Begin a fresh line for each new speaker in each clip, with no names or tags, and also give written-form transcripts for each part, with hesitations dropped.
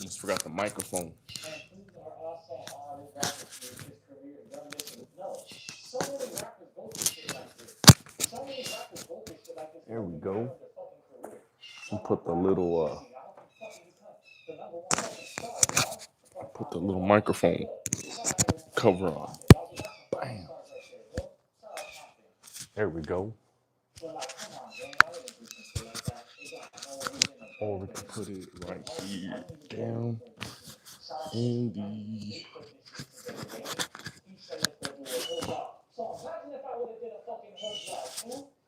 Almost forgot the microphone. There we go. We put the little microphone cover on. Bam. There we go. Or we can put it right here down in the.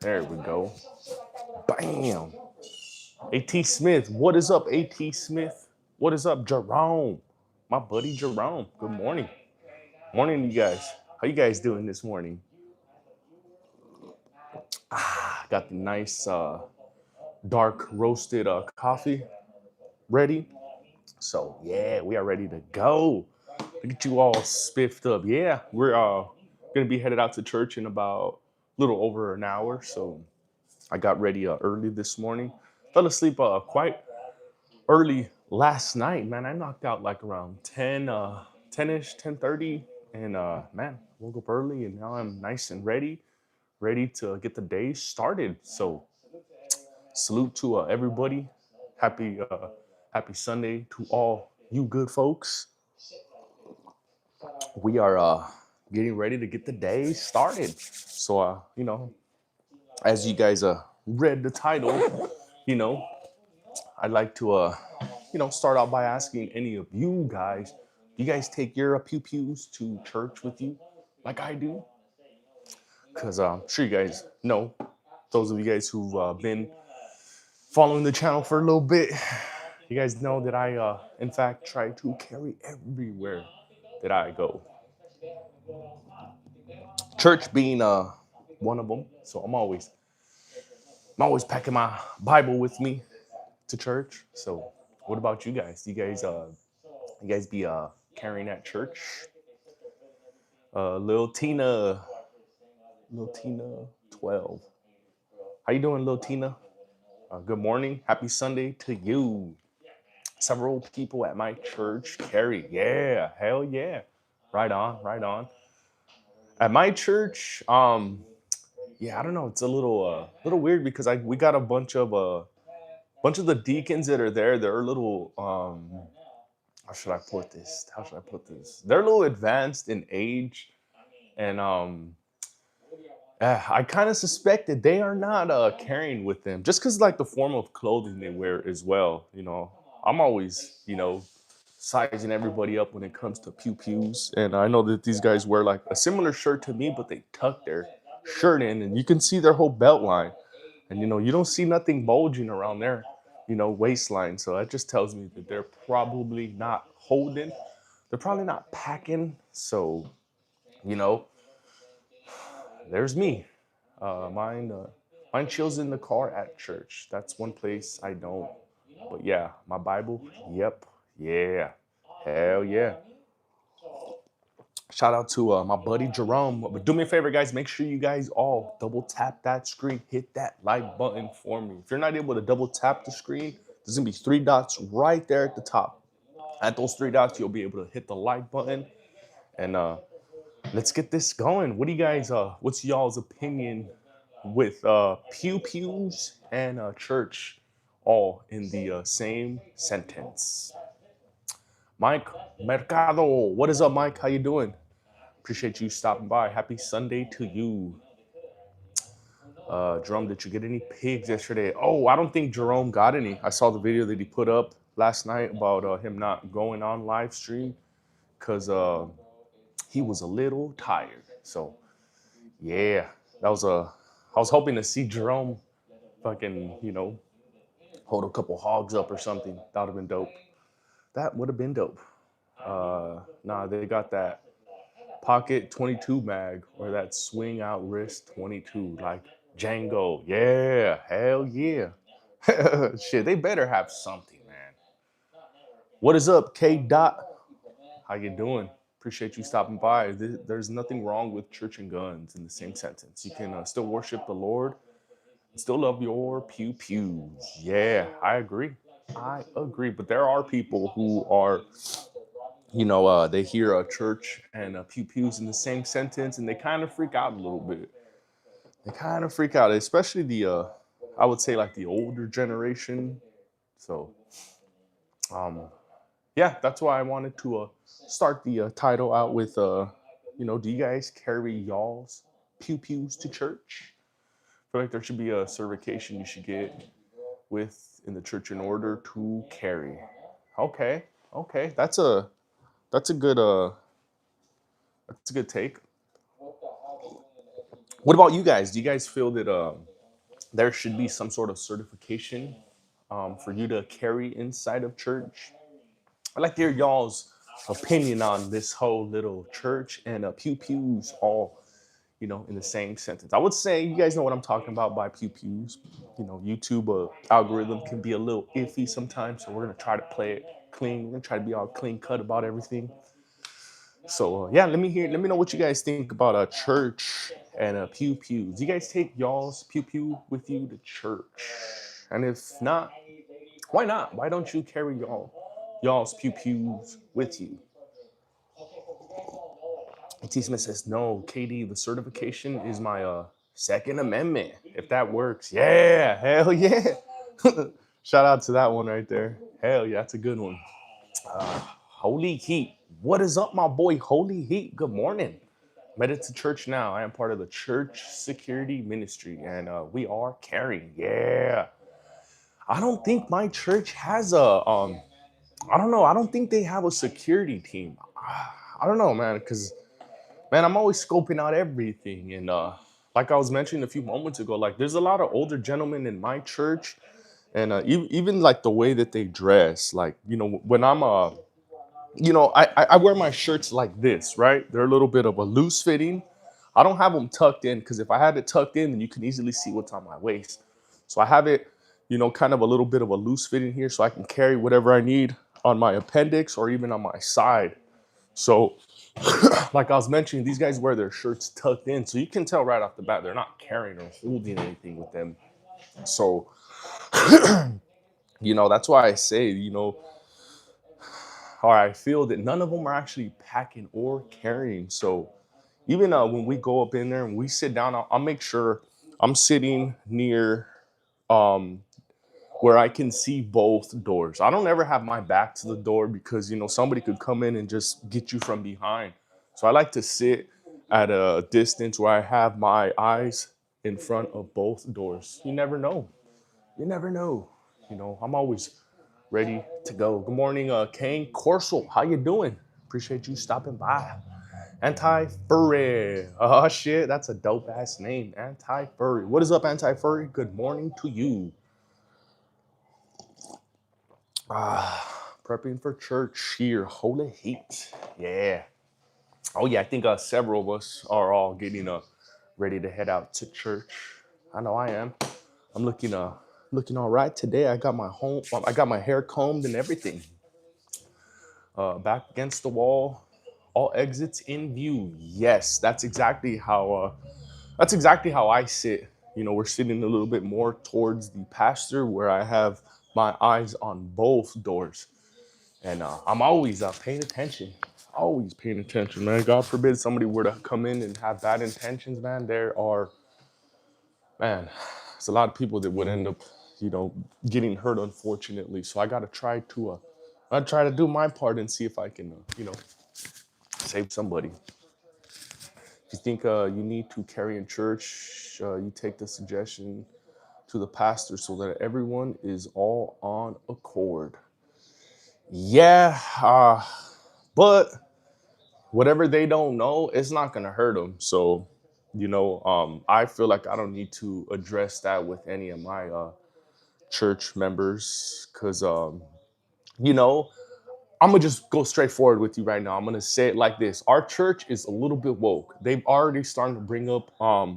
There we go. Bam. A.T. Smith. What is up, A.T. Smith? What is up, Jerome? My buddy Jerome. Good morning. Morning, you guys. How you guys doing this morning? Got the nice dark roasted coffee ready. So yeah, we are ready to go. Look at you all spiffed up. Yeah, we're gonna be headed out to church in about a little over an hour. So I got ready early this morning. Fell asleep quite early last night, man. I knocked out like around 10-ish, 10:30. And man, woke up early and now I'm nice and ready to get the day started. So salute to everybody. Happy Sunday to all you good folks. We are getting ready to get the day started. So as you guys read the title, I'd like to start out by asking any of you guys, you guys take your pew pews to church with you like I do? Because I'm sure you guys know, those of you guys who've been following the channel for a little bit, you guys know that I, in fact, try to carry everywhere that I go. Church being one of them. So I'm always packing my Bible with me to church. So what about you guys? You guys be carrying at church? Lil Tina 12. How you doing, Lil Tina? Good morning. Happy Sunday to you. Several people at my church carry. Yeah, hell yeah. Right on, right on. At my church, yeah, I don't know. It's a little weird because we got a bunch of the deacons that are there. They're a little how should I put this? They're a little advanced in age, and I kind of suspect that they are not carrying with them just because like the form of clothing they wear as well. I'm always sizing everybody up when it comes to pew pews, and I know that these guys wear like a similar shirt to me, but they tuck their shirt in, and you can see their whole belt line, and you don't see nothing bulging around their waistline. So that just tells me that they're probably not holding, they're probably not packing. So you know there's me. Mine chills in the car at church. That's one place I don't. But yeah, my Bible. Yep. Yeah. Hell yeah. Shout out to my buddy Jerome. But do me a favor, guys. Make sure you guys all double tap that screen. Hit that like button for me. If you're not able to double tap the screen, there's gonna be 3 dots right there at the top. At those 3 dots, you'll be able to hit the like button. And let's get this going. What do you guys? What's y'all's opinion with pew pews and church all in the same sentence? Mike Mercado, what is up, Mike? How you doing? Appreciate you stopping by. Happy Sunday to you. Jerome, did you get any pigs yesterday? Oh, I don't think Jerome got any. I saw the video that he put up last night about him not going on live stream because he was a little tired. So yeah, that was a. I was hoping to see Jerome fucking hold a couple hogs up or something. That would have been dope. That would have been dope. Nah, they got that pocket 22 mag or that swing out wrist 22 like Django. Yeah, hell yeah. Shit, they better have something, man. What is up, K Dot? How you doing? Appreciate you stopping by. There's nothing wrong with church and guns in the same sentence. You can still worship the Lord Still love your pew pews. Yeah, I agree. I agree. But there are people who are, they hear a church and pew pews in the same sentence, and they kind of freak out a little bit. They kind of freak out, especially I would say like the older generation. So, um, yeah, that's why I wanted to start the title out with, do you guys carry y'all's pew pews to church? I feel like there should be a certification you should get with in the church in order to carry. Okay, okay, that's a good take. What about you guys? Do you guys feel that there should be some sort of certification for you to carry inside of church? I'd like to hear y'all's opinion on this whole little church and pew pews all, in the same sentence. I would say you guys know what I'm talking about by pew pews. YouTube algorithm can be a little iffy sometimes, so we're gonna try to play it clean. We're gonna try to be all clean cut about everything. So yeah, let me know what you guys think about a church and a pew pews. Do you guys take y'all's pew pew with you to church? And if not, why not? Why don't you carry y'all's pew pews with you? And T Smith says, no, KD, the certification is my Second Amendment. If that works. Yeah, hell yeah. Shout out to that one right there. Hell yeah, that's a good one. Holy Heat. What is up, my boy? Holy Heat. Good morning. Made it to church now. I am part of the church security ministry, and we are carrying. Yeah. I don't think my church has I don't know. I don't think they have a security team. I don't know, man, because man, I'm always scoping out everything. And like I was mentioning a few moments ago, like there's a lot of older gentlemen in my church, and even like the way that they dress, like when I'm I wear my shirts like this, right? They're a little bit of a loose fitting. I don't have them tucked in because if I had it tucked in, then you can easily see what's on my waist. So I have it, kind of a little bit of a loose fitting here, so I can carry whatever I need on my appendix or even on my side. So like I was mentioning, these guys wear their shirts tucked in, so you can tell right off the bat they're not carrying or holding anything with them. So, that's why I say, or I feel that none of them are actually packing or carrying. So, even when we go up in there and we sit down, I'll make sure I'm sitting near um, where I can see both doors. I don't ever have my back to the door because somebody could come in and just get you from behind. So I like to sit at a distance where I have my eyes in front of both doors. You never know. You never know. I'm always ready to go. Good morning, Kane Corsel. How you doing? Appreciate you stopping by. Anti Furry. Oh shit, that's a dope ass name. Anti Furry. What is up, Anti Furry? Good morning to you. Prepping for church here. Holy heat. Yeah. Oh yeah, I think several of us are all getting ready to head out to church. I know I am. I'm looking all right today. I got my hair combed and everything. Back against the wall. All exits in view. Yes, that's exactly how I sit. We're sitting a little bit more towards the pastor where I have my eyes on both doors. And I'm always paying attention. Always paying attention, man. God forbid somebody were to come in and have bad intentions, man. Man, there's a lot of people that would end up, getting hurt, unfortunately. So I try to do my part and see if I can, save somebody. If you think you need to carry in church, you take the suggestion to the pastor so that everyone is all on accord. Yeah, but whatever they don't know, it's not gonna hurt them. So, I feel like I don't need to address that with any of my church members because, you know, I'm gonna just go straight forward with you right now. I'm gonna say it like this: our church is a little bit woke. They've already started to bring up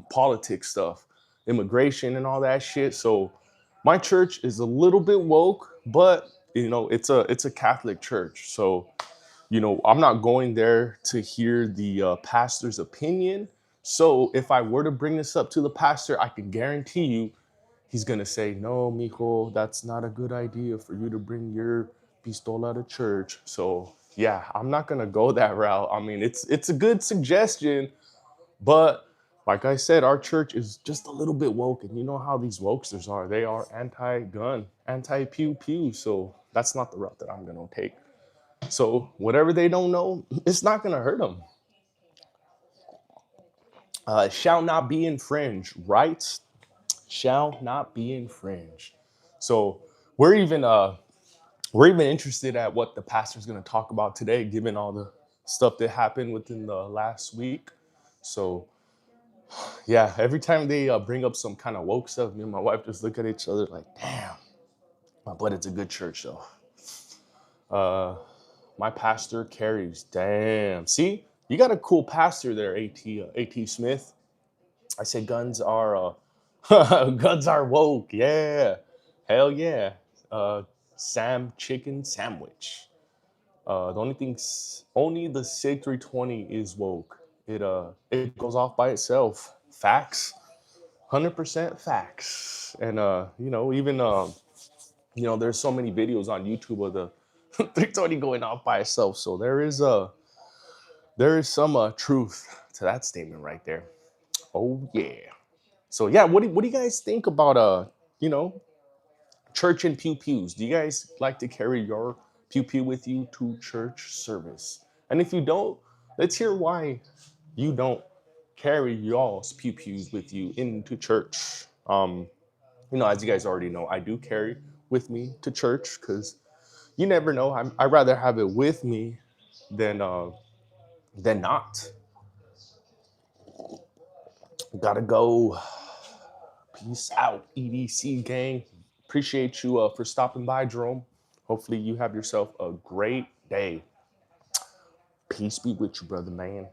politics stuff, immigration, and all that shit. So, my church is a little bit woke, but it's a Catholic church. So I'm not going there to hear the pastor's opinion. So if I were to bring this up to the pastor, I can guarantee you he's gonna say, no, mijo, that's not a good idea for you to bring your pistola to church. So yeah, I'm not gonna go that route. I mean, it's a good suggestion, but like I said, our church is just a little bit woke, and you know how these wokesters are. They are anti-gun, anti-pew pew. So that's not the route that I'm gonna take. So whatever they don't know, it's not gonna hurt them. Shall not be infringed, right? Shall not be infringed. So we're even we're even interested at what the pastor's going to talk about today, given all the stuff that happened within the last week. So yeah, every time they bring up some kind of woke stuff, me and my wife just look at each other like, damn. But it's a good church though. Uh, my pastor carries. Damn. See, you got a cool pastor there, At Smith. I say guns are guns are woke. Yeah, hell yeah. Sam chicken sandwich. The only thing, only the Sig 320 is woke. It goes off by itself. Facts, 100% facts. And even there's so many videos on YouTube of the 320 going off by itself. So there is some truth to that statement right there. Oh yeah. So yeah, what do you guys think about you know church and pew pews? Do you guys like to carry your pew pew with you to church service? And if you don't, let's hear why you don't carry y'all's pew pews with you into church. As you guys already know, I do carry with me to church because you never know. I'd rather have it with me than not. Gotta go. Peace out, EDC gang. Appreciate you for stopping by, Jerome. Hopefully, you have yourself a great day. Peace be with you, brother, man.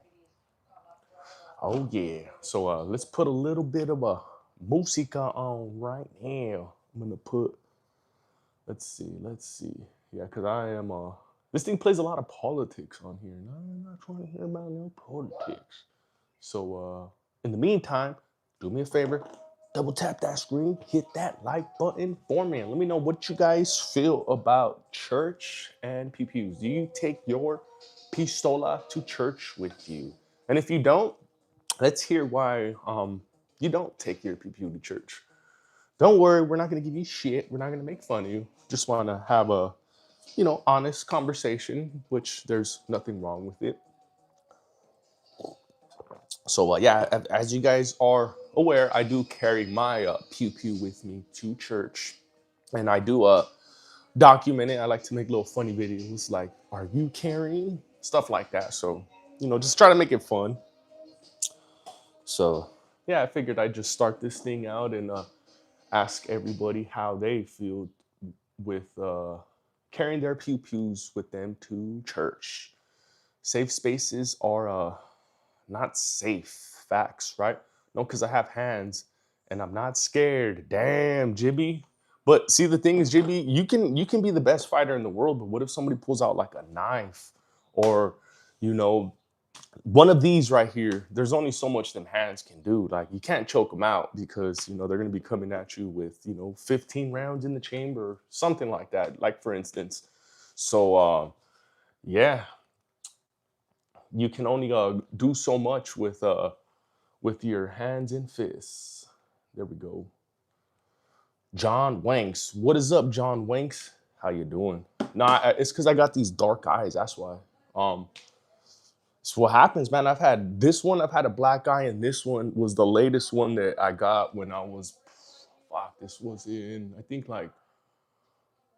Oh, yeah. So let's put a little bit of a musica on right now. I'm going to put, let's see. Yeah, because I am, this thing plays a lot of politics on here. No, I'm not trying to hear about no politics. So in the meantime, do me a favor, double tap that screen, hit that like button for me, and let me know what you guys feel about church and pew pews. Do you take your pistola to church with you? And if you don't, let's hear why you don't take your pew pew to church. Don't worry, we're not gonna give you shit. We're not gonna make fun of you. Just want to have a honest conversation, which there's nothing wrong with it. So yeah, as you guys are aware, I do carry my pew pew with me to church, and I do document it. I like to make little funny videos, like "Are you carrying?" stuff like that. So just try to make it fun. So yeah, I figured I'd just start this thing out and ask everybody how they feel with carrying their pew pews with them to church. Safe spaces are not safe. Facts, right? No, because I have hands and I'm not scared. Damn, Jibby. But see, the thing is, Jibby, you can be the best fighter in the world, but what if somebody pulls out like a knife or you know one of these right here? There's only so much them hands can do. Like you can't choke them out because they're gonna be coming at you with 15 rounds in the chamber, something like that. Like for instance, so yeah, you can only do so much with your hands and fists. There we go. John Wanks. What is up, John Wanks? How you doing? Nah, it's because I got these dark eyes. That's why. Um, it's what happens, man. I've had this one. I've had a black eye, and this one was the latest one that I got when I was. Fuck, this was in I think like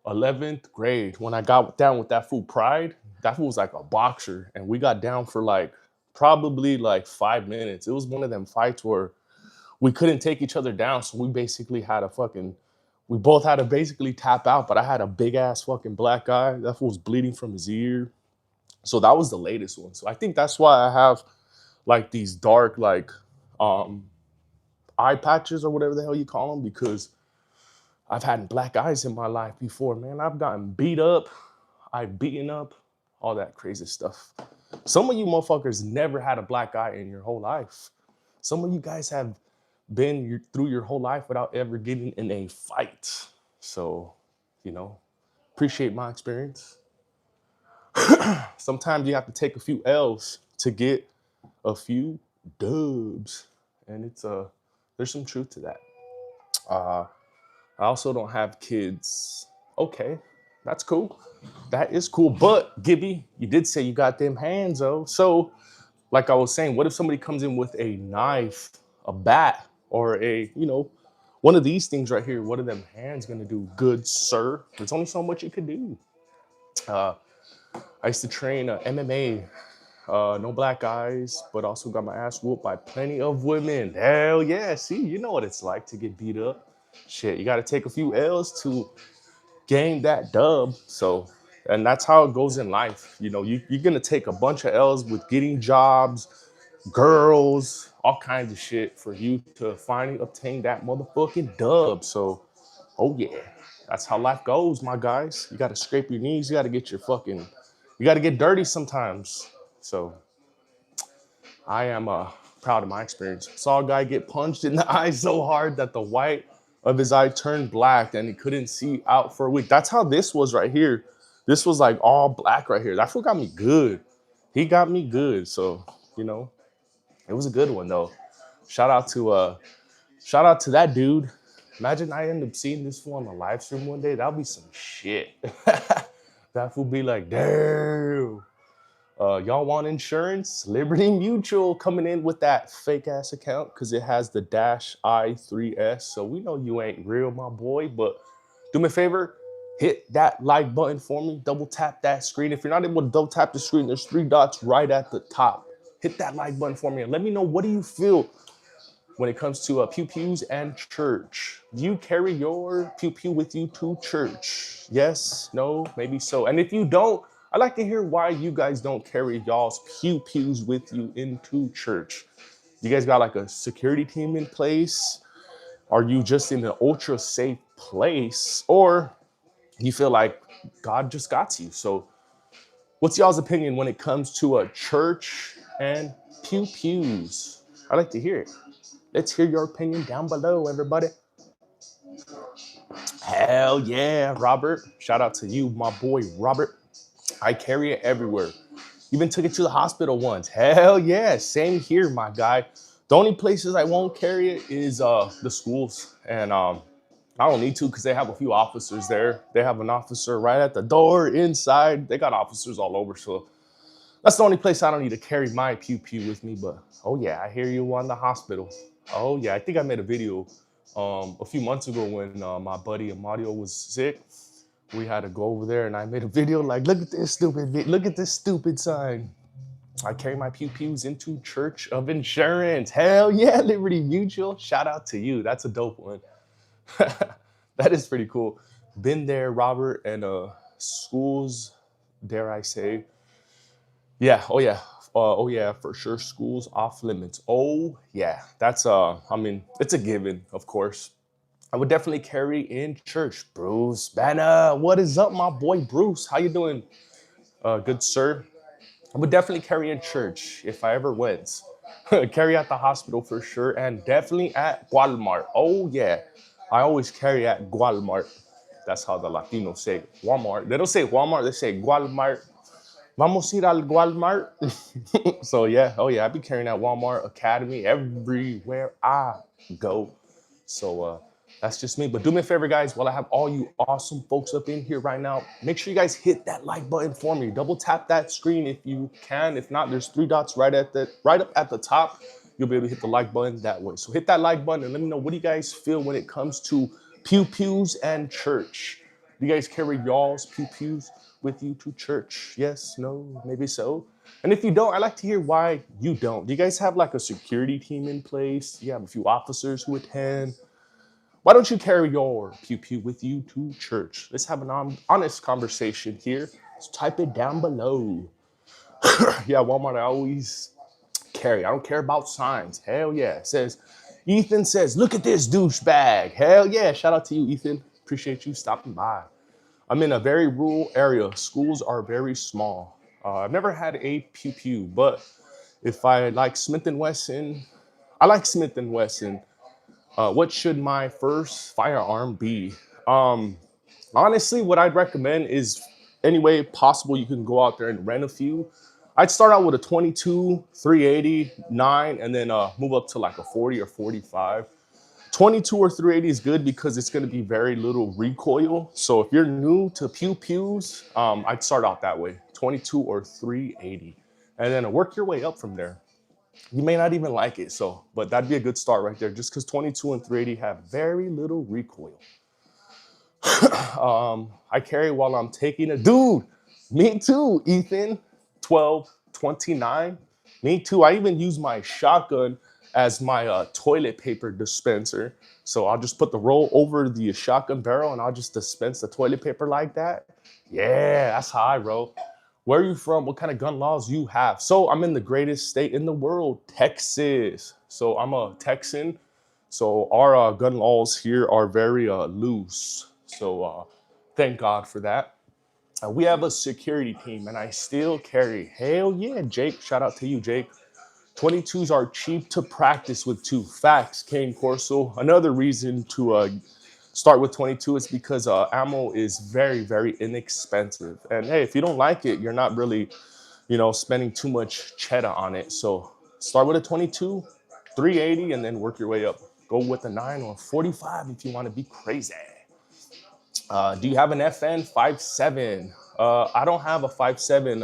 11th grade when I got down with that fool Pride. That fool was like a boxer, and we got down for like probably like 5 minutes. It was one of them fights where we couldn't take each other down. So we both had to basically tap out, but I had a big ass fucking black eye. That fool was bleeding from his ear. So that was the latest one. So I think that's why I have like these dark, like, um, eye patches or whatever the hell you call them, because I've had black eyes in my life before, man. I've gotten beat up, I've beaten up, all that crazy stuff. Some of you motherfuckers never had a black eye in your whole life. Some of you guys have been through your whole life without ever getting in a fight. So, you know, appreciate my experience. Sometimes you have to take a few L's to get a few dubs, and it's there's some truth to that. Uh, I also don't have kids. Okay, that's cool. That is cool. But Gibby, you did say you got them hands, though. So, like I was saying, what if somebody comes in with a knife, a bat, or one of these things right here? What are them hands gonna do? Good sir, there's only so much you could do. Uh, I used to train MMA. No black guys, but also got my ass whooped by plenty of women. Hell yeah. See, you know what it's like to get beat up. Shit, you got to take a few L's to gain that dub. So, and that's how it goes in life. You're going to take a bunch of L's with getting jobs, girls, all kinds of shit for you to finally obtain that motherfucking dub. So, oh yeah, that's how life goes, my guys. You got to scrape your knees. You got to get dirty sometimes. So, I am proud of my experience. Saw a guy get punched in the eye so hard that the white of his eye turned black and he couldn't see out for a week. That's how this was right here. This was like all black right here. That fool got me good. He got me good. So, you know, it was a good one though. Shout out to that dude. Imagine I end up seeing this fool on the live stream one day. That'll be some shit. That fool be like, damn. Y'all want insurance? Liberty Mutual coming in with that fake ass account because it has the -I3S. So we know you ain't real, my boy. But do me a favor, hit that like button for me. Double tap that screen. If you're not able to double tap the screen, there's 3 dots right at the top. Hit that like button for me and let me know, what do you feel when it comes to pew pews and church? Do you carry your pew pew with you to church? Yes, no, maybe so. And if you don't, I'd like to hear why you guys don't carry y'all's pew pews with you into church. You guys got like a security team in place? Are you just in an ultra safe place? Or you feel like God just got you? So what's y'all's opinion when it comes to a church and pew pews? I'd like to hear it. Let's hear your opinion down below, everybody. Hell yeah, Robert. Shout out to you, my boy, Robert. I carry it everywhere. Even took it to the hospital once. Hell yeah, same here, my guy. The only places I won't carry it is the schools. And I don't need to because they have a few officers there. They have an officer right at the door, inside. They got officers all over. So that's the only place I don't need to carry my pew pew with me. But oh yeah, I hear you on the hospital. Oh yeah, I think I made a video a few months ago when my buddy Amadio was sick. We had to go over there, and I made a video like, look at this stupid sign. I carry my pew pews into Church of Insurance. Hell yeah, Liberty Mutual. Shout out to you. That's a dope one. That is pretty cool. Been there, Robert, and schools, dare I say. Yeah, oh yeah, for sure. Schools off limits. Oh yeah, that's I mean, it's a given, of course. I would definitely carry in church. Bruce Banner, what is up, my boy Bruce? How you doing, good sir? I would definitely carry in church if I ever went. Carry at the hospital for sure, and definitely at Walmart. Oh yeah, I always carry at Walmart. That's how the Latinos say Walmart. They don't say Walmart, they say Walmart. Vamos ir al Walmart. So yeah, oh yeah, I be carrying at Walmart, Academy, everywhere I go. So that's just me. But do me a favor, guys, while I have all you awesome folks up in here right now, make sure you guys hit that like button for me. Double tap that screen if you can. If not, there's 3 dots right up at the top. You'll be able to hit the like button that way. So hit that like button and let me know, what do you guys feel when it comes to pew pews and church? Do you guys carry y'all's pew pews with you to church? Yes, no, maybe so. And if you don't, I'd like to hear why you don't. Do you guys have like a security team in place? You have a few officers who attend? Why don't you carry your pew pew with you to church? Let's have an honest conversation here. Let's type it down below. Yeah, Walmart, I always carry. I don't care about signs. Hell yeah. It says, Ethan says, look at this douchebag. Hell yeah. Shout out to you, Ethan. Appreciate you stopping by. I'm in a very rural area. Schools are very small. I've never had a pew pew, but if I like Smith & Wesson, I like Smith & Wesson. What should my first firearm be? Um, Honestly, what I'd recommend is any way possible you can go out there and rent a few. I'd start out with a 22, 380, 9, and then move up to like a 40 or 45. 22 or 380 is good because it's going to be very little recoil. So if you're new to pew pews, I'd start out that way, 22 or 380, and then work your way up from there. You may not even like it, so but that'd be a good start right there. Just because 22 and 380 have very little recoil. I carry while I'm taking a dude. Me too, Ethan. 12, 29. Me too. I even use my shotgun as my toilet paper dispenser. So I'll just put the roll over the shotgun barrel and I'll just dispense the toilet paper like that. Yeah, that's how I roll. Where are you from? What kind of gun laws you have? So I'm in the greatest state in the world, Texas. So I'm a Texan. So our gun laws here are very loose. So thank God for that. We have a security team, and I still carry. Hell yeah, Jake! Shout out to you, Jake. 22s are cheap to practice with too. Facts, Kane Corso. Another reason to start with 22 is because ammo is very, very inexpensive. And hey, if you don't like it, you're not really, spending too much cheddar on it. So start with a 22, 380, and then work your way up. Go with a 9 or 45 if you want to be crazy. Do you have an FN 57? I don't have a 57,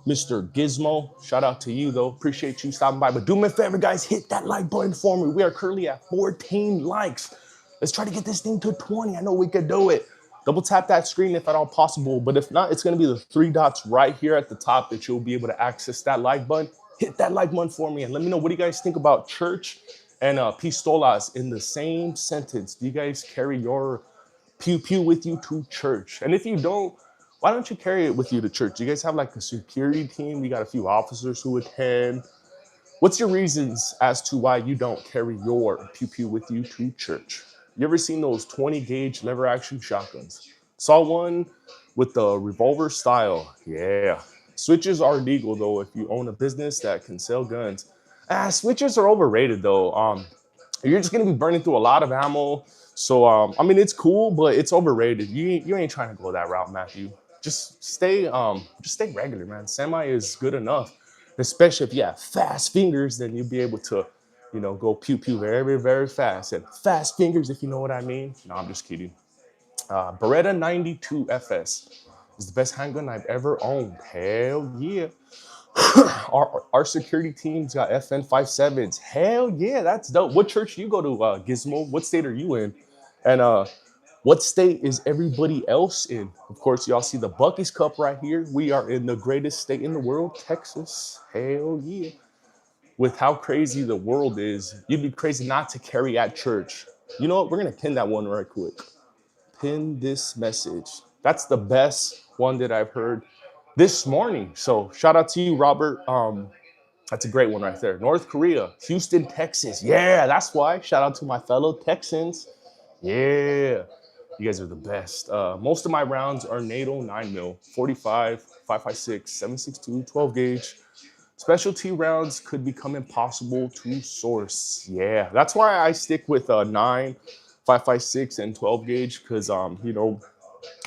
Mr. Gizmo. Shout out to you, though. Appreciate you stopping by. But do me a favor, guys. Hit that like button for me. We are currently at 14 likes. Let's try to get this thing to 20. I know we could do it. Double tap that screen if at all possible. But if not, it's going to be the 3 dots right here at the top that you'll be able to access that like button. Hit that like button for me and let me know, what do you guys think about church and pistolas in the same sentence? Do you guys carry your pew pew with you to church? And if you don't, why don't you carry it with you to church? You guys have like a security team. You got a few officers who attend. What's your reasons as to why you don't carry your pew pew with you to church? You ever seen those 20 gauge lever action shotguns? Saw one with the revolver style. Yeah. Switches are legal though if you own a business that can sell guns. Switches are overrated though. You're just gonna be burning through a lot of ammo. So I mean, it's cool, but it's overrated. You ain't trying to go that route, Matthew. Just stay regular, man. Semi is good enough, especially if you have fast fingers. Then you'll be able to, go pew pew very very fast and fast fingers, if you know what I mean. No, I'm just kidding. Beretta 92 FS is the best handgun I've ever owned. Hell yeah. our security team's got FN 57s. Hell yeah, that's dope. What church do you go to, Gizmo? What state are you in? And what state is everybody else in? Of course, y'all see the Bucky's Cup right here. We are in the greatest state in the world, Texas. Hell yeah. With how crazy the world is, you'd be crazy not to carry at church. You know what? We're going to pin that one right quick. Pin this message. That's the best one that I've heard this morning. So shout out to you, Robert. That's a great one right there. North Korea, Houston, Texas. Yeah, that's why. Shout out to my fellow Texans. Yeah, you guys are the best. Most of my rounds are NATO 9mm, 45, 5.56, 7.62, 12 gauge. Specialty rounds could become impossible to source. Yeah, that's why I stick with 9, 5.56, and 12 gauge because,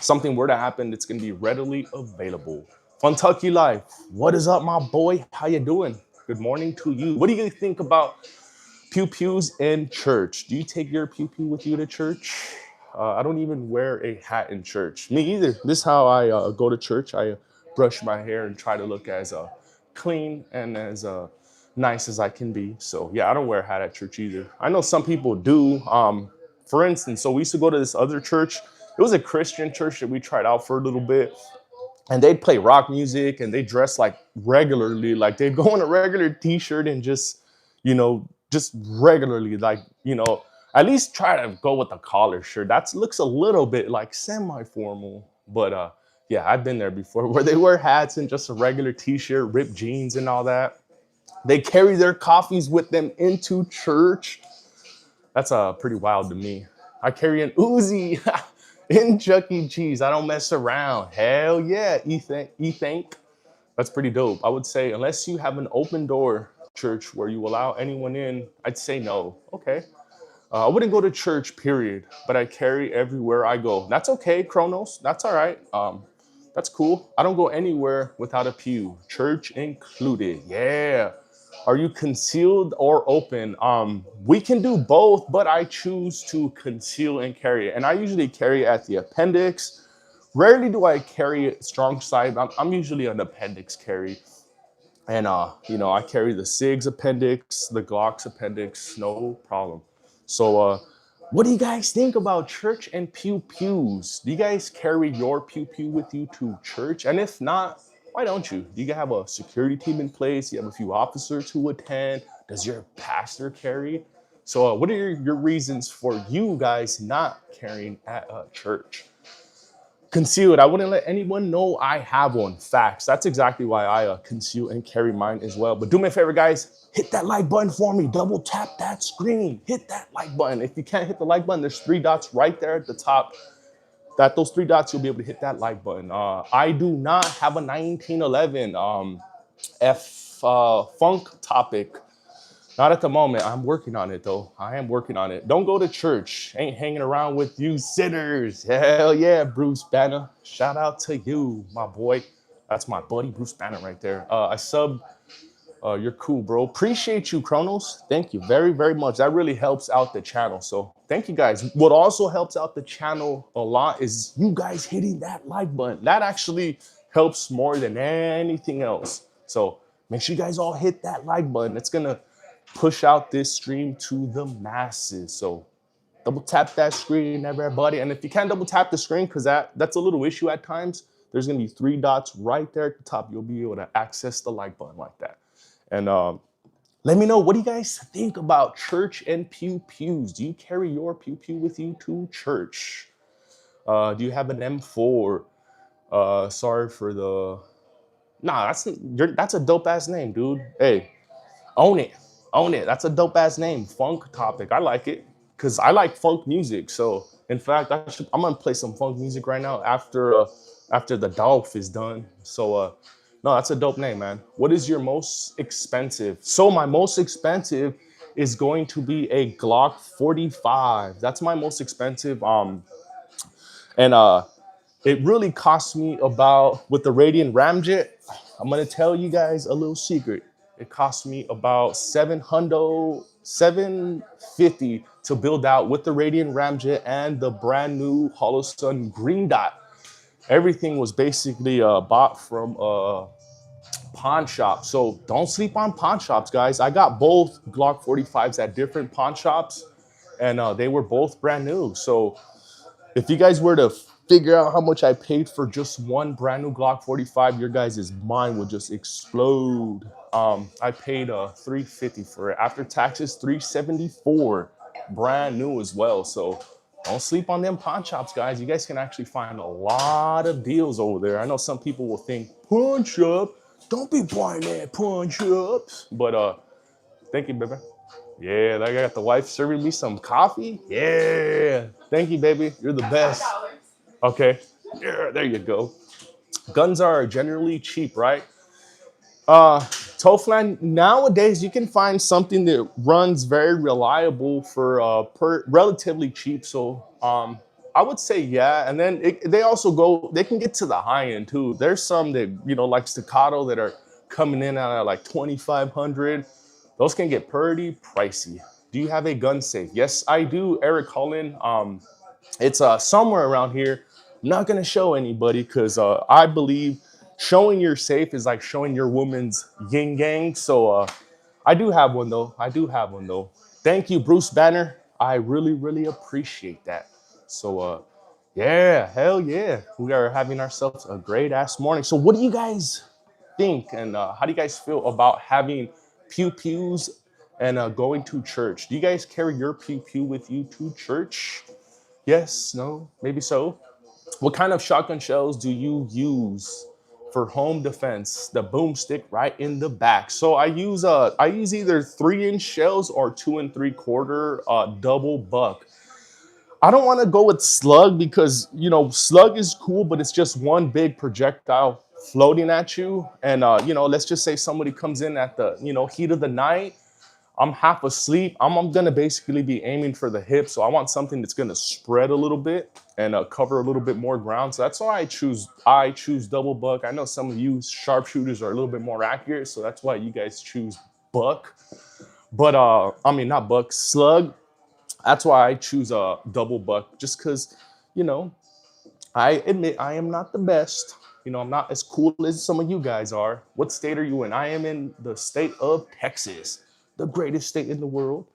something were to happen, it's going to be readily available. Funtucky Life, what is up, my boy? How you doing? Good morning to you. What do you think about pew pews in church? Do you take your pew pew with you to church? I don't even wear a hat in church. Me either. This is how I go to church. I brush my hair and try to look as clean and as nice as I can be. So yeah, I don't wear a hat at church either. I know some people do. For instance, so we used to go to this other church. It was a Christian church that we tried out for a little bit. And they'd play rock music and they dress like regularly, like they'd go in a regular t-shirt and just regularly, at least try to go with a collar shirt. That looks a little bit like semi-formal, but yeah, I've been there before where they wear hats and just a regular t-shirt, ripped jeans and all that. They carry their coffees with them into church. That's pretty wild to me. I carry an Uzi in Chuck E. Cheese. I don't mess around. Hell yeah, Ethan. That's pretty dope. I would say unless you have an open door church where you allow anyone in, I'd say no. Okay. I wouldn't go to church, period, but I carry everywhere I go. That's okay, Chronos. That's all right. That's cool. I don't go anywhere without a pew, church included. Yeah. Are you concealed or open? We can do both, but I choose to conceal and carry it. And I usually carry it at the appendix. Rarely do I carry it strong side. I'm usually an appendix carry. And I carry the SIG's appendix, the Glock's appendix, no problem. So what do you guys think about church and pew pews? Do you guys carry your pew pew with you to church? And if not, why don't you? Do you have a security team in place? Do you have a few officers who attend? Does your pastor carry? So what are your reasons for you guys not carrying at a church? Concealed. I wouldn't let anyone know I have one. Facts. That's exactly why I conceal and carry mine as well. But do me a favor, guys. Hit that like button for me. Double tap that screen. Hit that like button. If you can't hit the like button, there's 3 dots right there at the top. Those 3 dots, you'll be able to hit that like button. I do not have a 1911 funk topic. Not at the moment. I'm working on it, though. I am working on it. Don't go to church. Ain't hanging around with you sinners. Hell yeah, Bruce Banner. Shout out to you, my boy. That's my buddy, Bruce Banner, right there. I sub. You're cool, bro. Appreciate you, Chronos. Thank you very, very much. That really helps out the channel. So thank you, guys. What also helps out the channel a lot is you guys hitting that like button. That actually helps more than anything else. So make sure you guys all hit that like button. It's going to push out this stream to the masses. So double tap that screen, everybody. And if you can't double tap the screen, because that's a little issue at times, there's going to be 3 dots right there at the top. You'll be able to access the like button like that. And let me know, what do you guys think about church and pew pews? Do you carry your pew pew with you to church? Do you have an M4? Sorry for the... Nah, that's a dope ass name, dude. Hey, own it. Own it. That's a dope ass name. Funk Topic. I like it because I like funk music. So in fact, I'm gonna play some funk music right now after the Dolph is done. So no, that's a dope name, man. What is your most expensive? So my most expensive is going to be a Glock 45. That's my most expensive. And it really cost me about, with the Radiant Ramjet, I'm gonna tell you guys a little secret. It cost me about $750 to build out with the Radiant Ramjet and the brand new Holosun Green Dot. Everything was basically bought from a pawn shop. So don't sleep on pawn shops, guys. I got both Glock 45s at different pawn shops, and they were both brand new. So if you guys were to figure out how much I paid for just one brand new Glock 45, your guys' mind would just explode. I paid $350 for it. After taxes, $374, brand new as well. So don't sleep on them pawn shops, guys. You guys can actually find a lot of deals over there. I know some people will think, pawn shop, don't be buying that pawn shops. But thank you, baby. Yeah, I got the wife serving me some coffee. Yeah, thank you, baby. You're the best. Okay, yeah, there you go. Guns are generally cheap, right? Toflan, nowadays you can find something that runs very reliable for relatively cheap. So I would say yeah. And then they can get to the high end too. There's some that, like Staccato, that are coming in at like 2,500. Those can get pretty pricey. Do you have a gun safe? Yes, I do, Eric Cullen. It's somewhere around here. I'm not gonna show anybody because I believe showing your safe is like showing your woman's yin yang. So I do have one though. Thank you, Bruce Banner. I really, really appreciate that. So yeah, hell yeah. We are having ourselves a great ass morning. So what do you guys think, and how do you guys feel about having pew pews and going to church? Do you guys carry your pew pew with you to church? Yes, no, maybe so. What kind of shotgun shells do you use for home defense? The boomstick right in the back. So I use either 3-inch shells or 2 3/4 double buck. I don't want to go with slug because slug is cool, but it's just one big projectile floating at you. And let's just say somebody comes in at the heat of the night. I'm half asleep. I'm gonna basically be aiming for the hip, so I want something that's gonna spread a little bit and cover a little bit more ground. So that's why I choose double buck. I know some of you sharpshooters are a little bit more accurate, so that's why you guys choose buck. But I mean not buck, slug. That's why I choose a double buck, just because, you know, I admit I am not the best. I'm not as cool as some of you guys are. What state are you in? I am in the state of Texas, the greatest state in the world.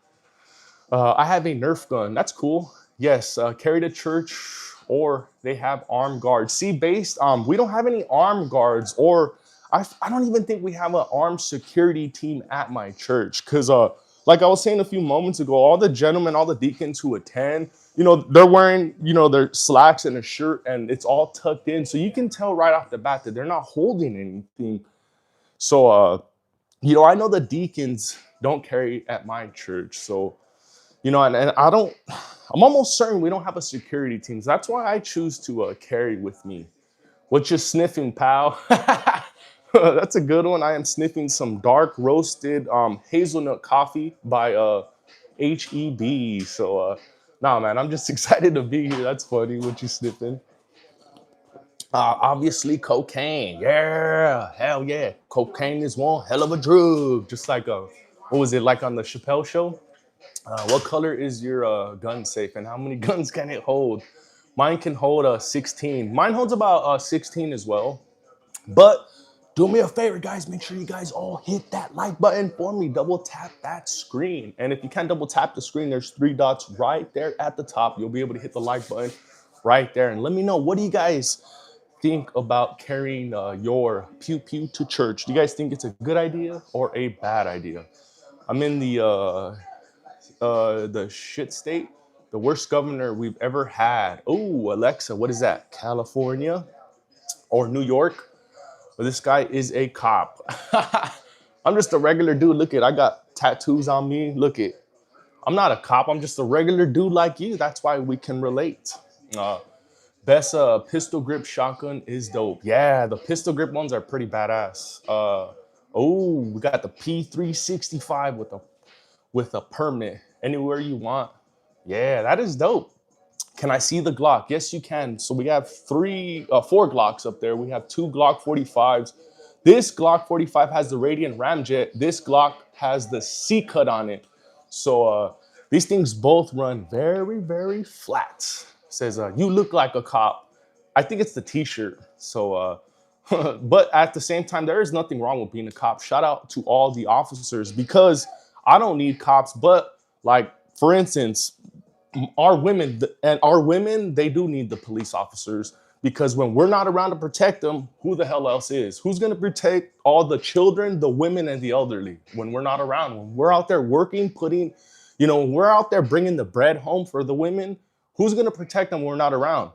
I have a Nerf gun. That's cool. Yes, carry to church, or they have armed guards. See, we don't have any armed guards, or I don't even think we have an armed security team at my church. Because, like I was saying a few moments ago, all the gentlemen, all the deacons who attend, they're wearing, their slacks and a shirt, and it's all tucked in. So you can tell right off the bat that they're not holding anything. So, I know the deacons don't carry at my church. So, and I'm almost certain we don't have a security team. So that's why I choose to carry with me. What you sniffing, pal? That's a good one. I am sniffing some dark roasted hazelnut coffee by HEB. So, nah, man, I'm just excited to be here. That's funny. What you sniffing? Obviously, cocaine. Yeah, hell yeah. Cocaine is one hell of a drug. Just like, what was it, like on the Chappelle show? What color is your gun safe, and how many guns can it hold? Mine can hold 16. Mine holds about 16 as well. But do me a favor, guys. Make sure you guys all hit that like button for me. Double tap that screen. And if you can't double tap the screen, there's 3 dots right there at the top. You'll be able to hit the like button right there. And let me know, what do you guys think about carrying your pew pew to church? Do you guys think it's a good idea or a bad idea? I'm in the shit state, the worst governor we've ever had. Oh, Alexa, what is that? California or New York? Well, this guy is a cop. I'm just a regular dude. Look I got tattoos on me. I'm not a cop. I'm just a regular dude like you. That's why we can relate. Best pistol grip shotgun is dope. Yeah, the pistol grip ones are pretty badass. We got the P365 with a permit anywhere you want. Yeah, that is dope. Can I see the Glock? Yes, you can. So we have 4 Glocks up there. We have 2 Glock 45s. This Glock 45 has the Radiant Ramjet. This Glock has the C-cut on it. So these things both run very, very flat. It says, you look like a cop. I think it's the t-shirt. So, but at the same time, there is nothing wrong with being a cop. Shout out to all the officers, because I don't need cops. But like, for instance, our women, they do need the police officers, because when we're not around to protect them, who the hell else is? Who's going to protect all the children, the women, and the elderly when we're not around? When we're out there working, when we're out there bringing the bread home for the women, who's going to protect them when we're not around?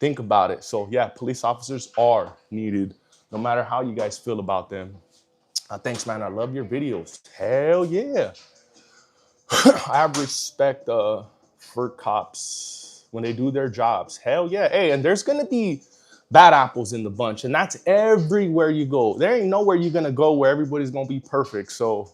Think about it. So yeah, police officers are needed, no matter how you guys feel about them. Thanks, man. I love your videos. Hell yeah. I have respect for cops when they do their jobs. Hell yeah. Hey, and there's going to be bad apples in the bunch, and that's everywhere you go. There ain't nowhere you're going to go where everybody's going to be perfect. So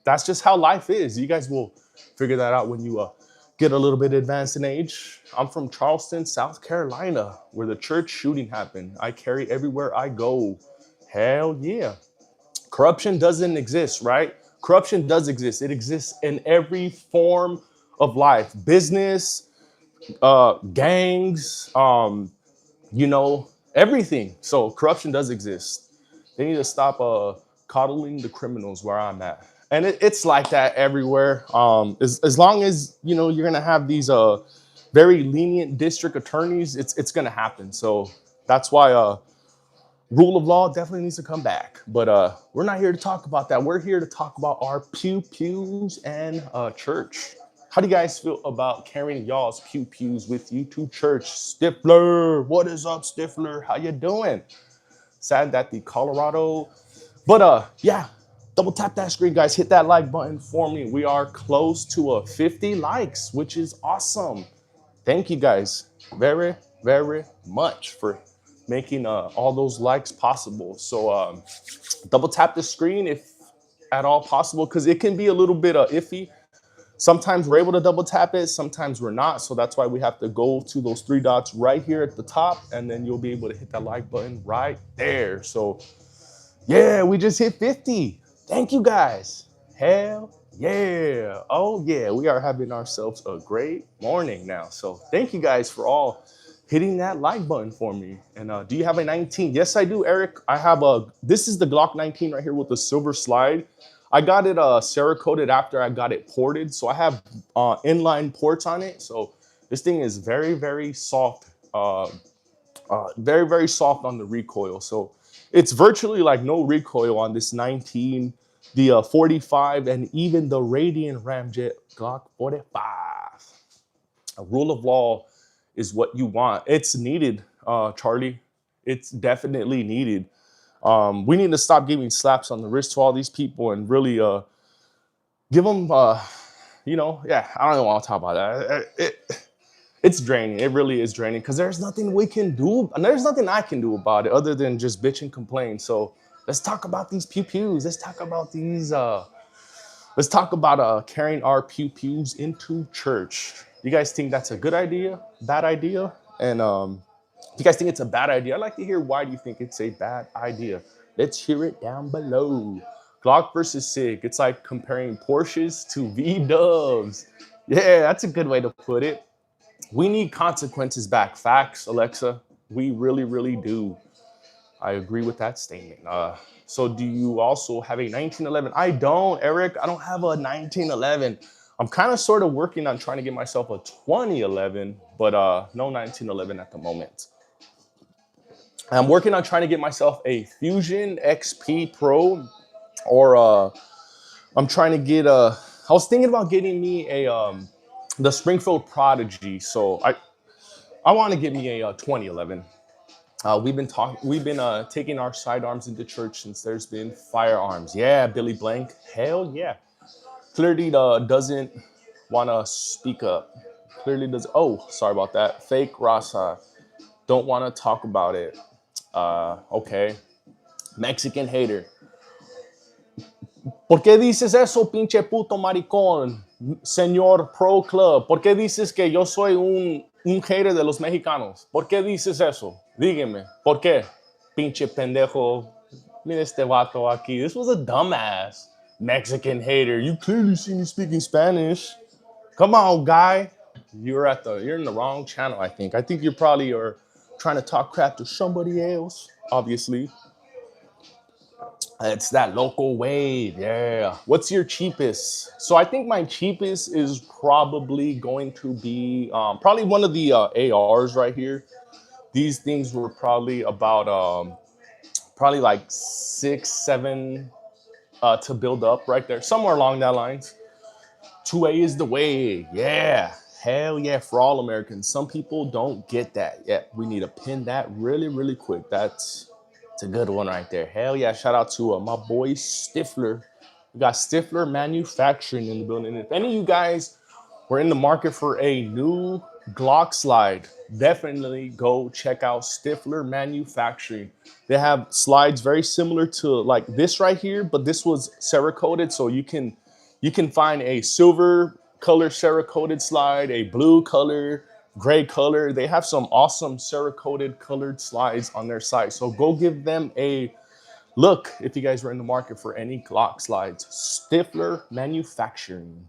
that's just how life is. You guys will figure that out when you get a little bit advanced in age. I'm from Charleston, South Carolina, where the church shooting happened. I carry everywhere I go. Hell yeah. Corruption doesn't exist, right? Corruption does exist. It exists in every form of life. Business, gangs, everything. So corruption does exist. They need to stop coddling the criminals where I'm at. And it's like that everywhere. As long as, you're going to have these very lenient district attorneys, it's going to happen. So that's why rule of law definitely needs to come back. But we're not here to talk about that. We're here to talk about our pews and church. How do you guys feel about carrying y'all's pews with you to church? Stifler, what is up, Stifler? How you doing? Sad that the Colorado. But yeah, double tap that screen, guys. Hit that like button for me. We are close to 50 likes, which is awesome. Thank you guys very, very much for making all those likes possible. So double tap the screen if at all possible because it can be a little bit iffy. Sometimes we're able to double tap it, sometimes we're not. So that's why we have to go to those three dots right here at the top, and then you'll be able to hit that like button right there. So yeah, we just hit 50. Thank you guys. Hell yeah. Oh yeah, we are having ourselves a great morning now. So thank you guys for all hitting that like button for me. And do you have a 19? Yes, I do, Eric. I have this is the Glock 19 right here with the silver slide. I got it Cerakoted after I got it ported. So I have inline ports on it. So this thing is very, very soft. Very, very soft on the recoil. So it's virtually like no recoil on this 19, the 45, and even the Radiant Ramjet Glock 45. A rule of law is what you want. It's needed, Charlie. It's definitely needed. We need to stop giving slaps on the wrist to all these people and really give them, yeah, I don't even want to talk about that. It's draining. It really is draining because there's nothing we can do. And there's nothing I can do about it other than just bitch and complain. So let's talk about these pew pews. Let's talk about these. Let's talk about carrying our pew pews into church. You guys think that's a good idea? Bad idea? And if you guys think it's a bad idea, I'd like to hear why do you think it's a bad idea. Let's hear it down below. Glock versus SIG. It's like comparing Porsches to V-dubs. Yeah, that's a good way to put it. We need consequences back. Facts, Alexa. We really, really do. I agree with that statement. So do you also have a 1911? I don't, Eric. I don't have a 1911. I'm kind of sort of working on trying to get myself a 2011, but no 1911 at the moment. I'm working on trying to get myself a Fusion XP Pro, or I'm trying to get a. I was thinking about getting me a the Springfield Prodigy. So I want to get me a 2011. We've been taking our sidearms into church since there's been firearms. Yeah, Billy Blank. Hell yeah. Clearly doesn't want to speak up. Clearly does. Oh, sorry about that. Fake Rasa. Don't want to talk about it. Okay. Mexican hater. ¿Por qué dices eso, pinche puto maricón, señor Pro Club? ¿Por qué dices que yo soy un hater de los mexicanos? ¿Por qué dices eso? Dígame, ¿por qué? Pinche pendejo. Mira este vato aquí. This was a dumbass Mexican hater. You clearly see me speaking Spanish. Come on, guy. You're in the wrong channel, I think. I think you probably are trying to talk crap to somebody else, obviously. It's that local wave, yeah. What's your cheapest? So I think my cheapest is probably going to be probably one of the ARs right here. These things were probably about probably like 6, 7 to build up right there, somewhere along that lines. 2A is the way, yeah. Hell yeah, for all Americans. Some people don't get that yet. We need to pin that really, really quick. It's a good one right there. Hell yeah, shout out to my boy Stifler. We got Stifler Manufacturing in the building. And if any of you guys were in the market for a new Glock slide, definitely go check out Stifler Manufacturing. They have slides very similar to like this right here, but this was Cerakoted, so you can find a silver color Cerakoted slide, a blue color, gray color. They have some awesome Cerakoted colored slides on their site. So go give them a look if you guys are in the market for any Glock slides. Stifler Manufacturing.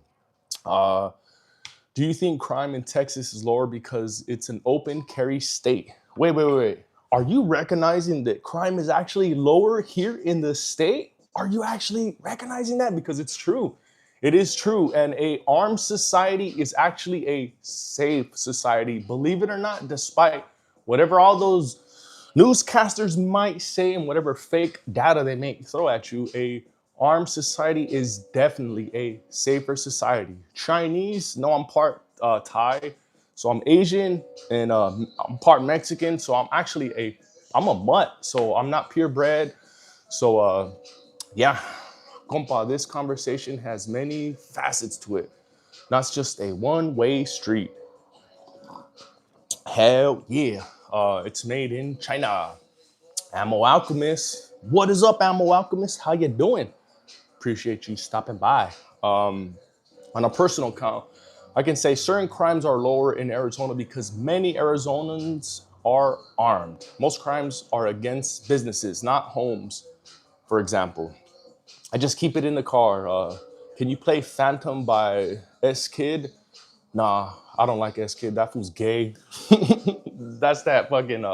Do you think crime in Texas is lower because it's an open carry state? Wait. Are you recognizing that crime is actually lower here in the state? Are you actually recognizing that? Because it's true. It is true. And a armed society is actually a safe society. Believe it or not, despite whatever all those newscasters might say and whatever fake data they may throw at you, a armed society is definitely a safer society. Chinese, no, I'm part Thai, so I'm Asian, and I'm part Mexican, so I'm a mutt, so I'm not purebred. So yeah, compa, this conversation has many facets to it. Not just a one-way street. Hell yeah. It's made in China. Ammo Alchemist. What is up, Ammo Alchemist? How you doing? Appreciate you stopping by. On a personal count, I can say certain crimes are lower in Arizona because many Arizonans are armed. Most crimes are against businesses, not homes, for example. I just keep it in the car. Can you play Phantom by S Kid? Nah, I don't like S Kid. That fool's gay. That's that fucking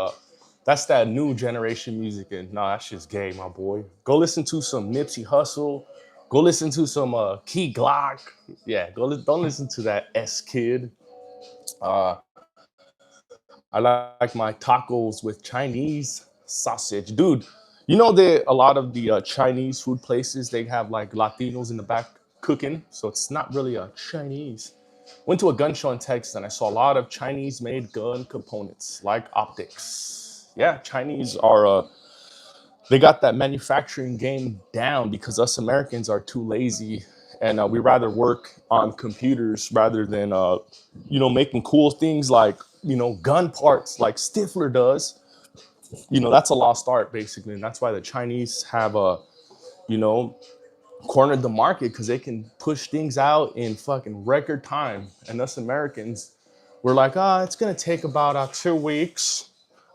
that's that new generation music, and nah, that shit's gay, my boy. Go listen to some Nipsey Hussle. Go listen to some Key Glock. Yeah, don't listen to that S Kid. Uh, I like my tacos with Chinese sausage, dude. You know that a lot of the Chinese food places they have like Latinos in the back cooking, so it's not really a Chinese. Went to a gun show in Texas and I saw a lot of Chinese-made gun components like optics. Yeah, Chinese are they got that manufacturing game down because us Americans are too lazy and we rather work on computers rather than making cool things like gun parts like Stifler does. That's a lost art basically, and that's why the Chinese have you know cornered the market because they can push things out in fucking record time, and us Americans, we're like, it's gonna take about 2 weeks.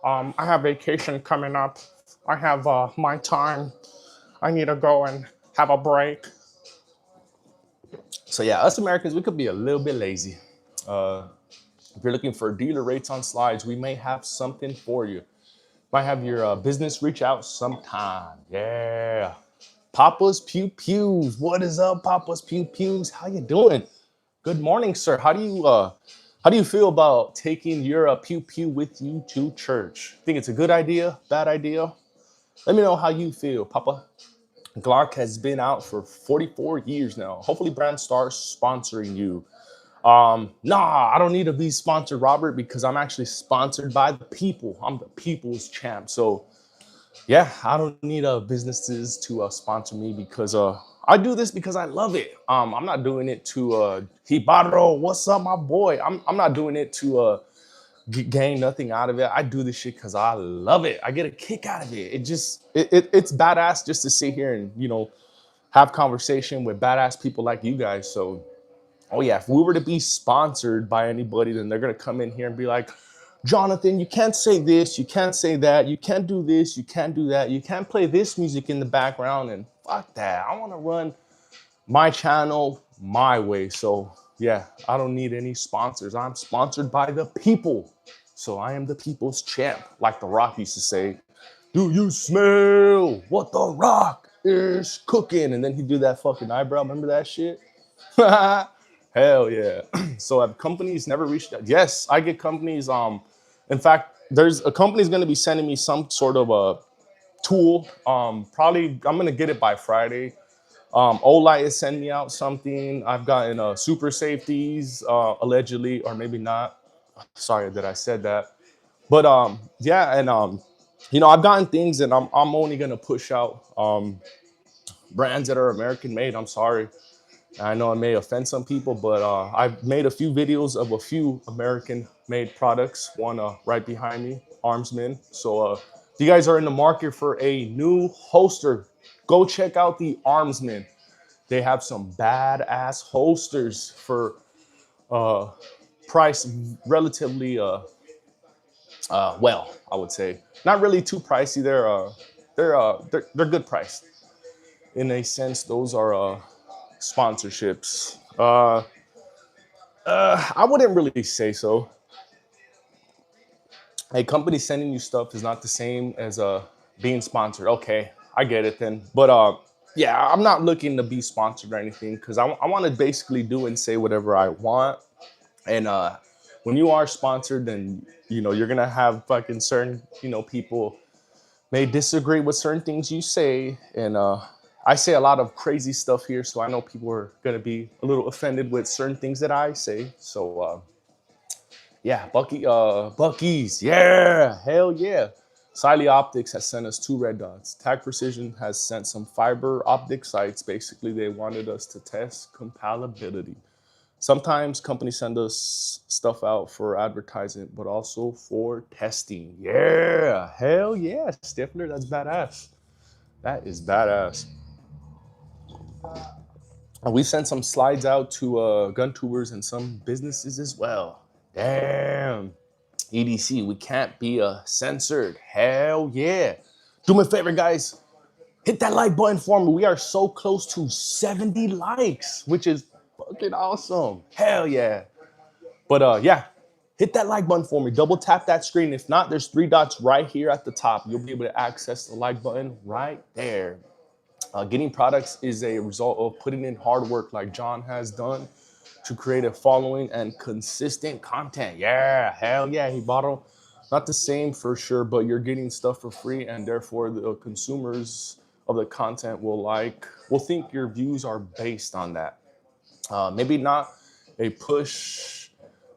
I have vacation coming up. I have my time. I need to go and have a break. So yeah, us Americans, we could be a little bit lazy. If you're looking for dealer rates on slides, we may have something for you. Might have your business reach out sometime. Yeah. Papa's Pew Pews. What is up, Papa's Pew Pews? How you doing? Good morning, sir. How do you feel about taking your pew pew with you to church? Think it's a good idea? Bad idea? Let me know how you feel, Papa. Clark has been out for 44 years now. Hopefully, Brand starts sponsoring you. Nah, I don't need to be sponsored, Robert, because I'm actually sponsored by the people. I'm the people's champ. So yeah, I don't need businesses to sponsor me because I do this because I love it. I'm not doing it to Hibaro, what's up, my boy? I'm not doing it to gain nothing out of it. I do this shit because I love it. I get a kick out of it. It's badass just to sit here and have conversation with badass people like you guys. So oh yeah, if we were to be sponsored by anybody, then they're gonna come in here and be like, Jonathan, you can't say this, you can't say that, you can't do this, you can't do that, you can't play this music in the background, and fuck that. I want to run my channel my way. So yeah, I don't need any sponsors. I'm sponsored by the people. So I am the people's champ, like The Rock used to say. Do you smell what The Rock is cooking? And then he'd do that fucking eyebrow. Remember that shit? Hell yeah. So have companies never reached out? Yes, I get companies. In fact, there's a company's gonna be sending me some sort of a tool. Probably I'm gonna get it by Friday. Olight is sending me out something. I've gotten super safeties, allegedly, or maybe not. Sorry that I said that. But yeah, and I've gotten things, and I'm only gonna push out brands that are American made. I'm sorry. I know it may offend some people, but I've made a few videos of a few American-made products. One right behind me, Armsman. So if you guys are in the market for a new holster, go check out the Armsman. They have some badass holsters for price relatively well, I would say. Not really too pricey. They're good priced. In a sense, those are sponsorships. I wouldn't really say so. A company sending you stuff is not the same as being sponsored. Okay, I get it then. But yeah, I'm not looking to be sponsored or anything because I want to basically do and say whatever I want. And when you are sponsored, then you're gonna have fucking certain people may disagree with certain things you say, and I say a lot of crazy stuff here, so I know people are gonna be a little offended with certain things that I say. So yeah, Bucky's, yeah, hell yeah. Siley Optics has sent us 2 red dots. Tag Precision has sent some fiber optic sites. Basically, they wanted us to test compatibility. Sometimes companies send us stuff out for advertising, but also for testing. Yeah, hell yeah, Stifler, that's badass. That is badass. And we sent some slides out to gun tubers and some businesses as well. Damn. EDC, we can't be censored. Hell yeah. Do me a favor, guys. Hit that like button for me. We are so close to 70 likes, which is fucking awesome. Hell yeah. But yeah, hit that like button for me. Double tap that screen. If not, there's 3 dots right here at the top. You'll be able to access the like button right there. Getting products is a result of putting in hard work like John has done to create a following and consistent content. Yeah, hell yeah, he bought them. Not the same for sure, but you're getting stuff for free, and therefore the consumers of the content will think your views are based on that. Maybe not a push,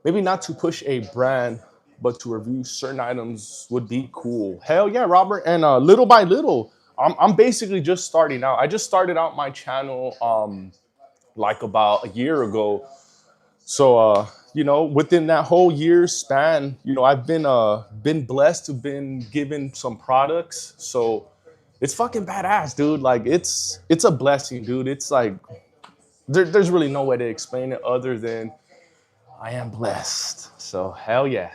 maybe not to push a brand, but to review certain items would be cool. Hell yeah, Robert. And little by little, I'm basically just starting out. I just started out my channel like about a year ago. So within that whole year span, I've been blessed to been given some products. So it's fucking badass, dude. Like it's a blessing, dude. It's like there's really no way to explain it other than I am blessed. So hell yeah.